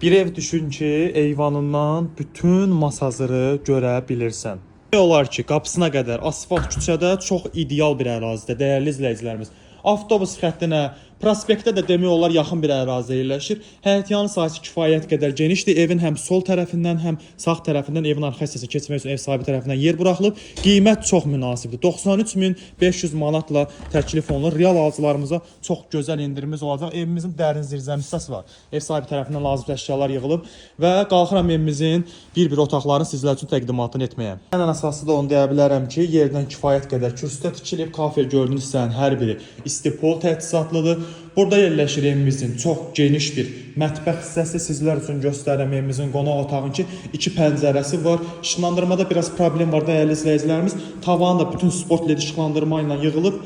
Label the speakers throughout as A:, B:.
A: Bir ev düşün ki, eyvanından bütün masazırı görə bilirsən. Olar ki, qapısına qədər asfalt küçədə çox ideal bir ərazidə, dəyərli izləyicilərimiz. Avtobus xəttinə, prospektdə də demək olar yaxın bir ərazidə yerləşir. Həyətyanı sahəsi kifayət qədər genişdir. Evin həm sol tərəfindən, həm sağ tərəfindən evin arxa hissəsi keçmək üçün ev sahibi tərəfindən yer buraxılıb. Qiymət çox münasibdir. 93.500 manatla təklif olunur. Real alıcılarımıza çox gözəl endirimimiz olacaq. Evimizin dərin zirzəmi hissəsi var. Ev sahibi tərəfindən lazım əşyalar yığılıb və qalxıram evimizin bir-bir otaqlarını sizlər üçün təqdimatını etməyə. Ən əsası da onu deyə bilərəm ki, yerdən kifayət qədər kürsüdə tikilib, kafe gördüyünüz hissənin hər biri istipol təchizatlıdır. Burada yerləşir evimizin çox geniş bir mətbəx hissəsi. Sizlər üçün göstərirəm evimizin qonaq otağının ki, iki pəncərəsi var. İşıqlandırmada biraz problem var dəyərli izləyicilərimiz. Tavanı da bütün sport led işıqlandırma ilə yığılıb.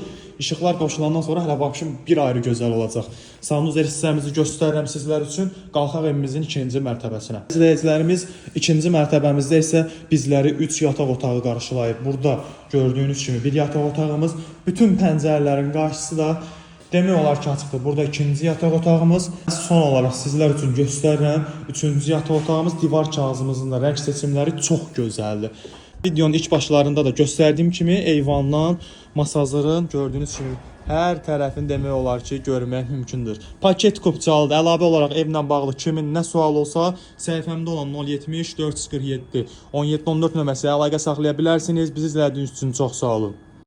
A: İşıqlar qoşulandan sonra hələ baxışım bir ayrı gözəl olacaq. Sanuzer hissəmizi göstərirəm sizlər üçün. Qalxaq evimizin ikinci mərtəbəsinə. İzləyicilərimiz ikinci mərtəbəmizdə isə bizləri 3 yataq otağı qarşılayır. Burada gördüyünüz kimi bir yataq otağımız, bütün pəncərələrin qarşısı da demək olar ki, açıqdır. Burada ikinci yataq otağımız. Son olaraq sizlər üçün göstərirəm. Üçüncü yataq otağımız, divar kağızımızın da rəng seçimləri çox gözəldir. Videonun ilk başlarında da göstərdiyim kimi eyvandan masazırın gördüyünüz kimi hər tərəfini demək olar ki, görmək mümkündür. Paket kupçalıdır. Əlavə olaraq evlə bağlı kimin nə sual olsa, səhifəmdə olan 070 447 1714 nömrəsi əlaqə saxlaya bilərsiniz. Bizi izlədiyiniz üçün çox sağ olun.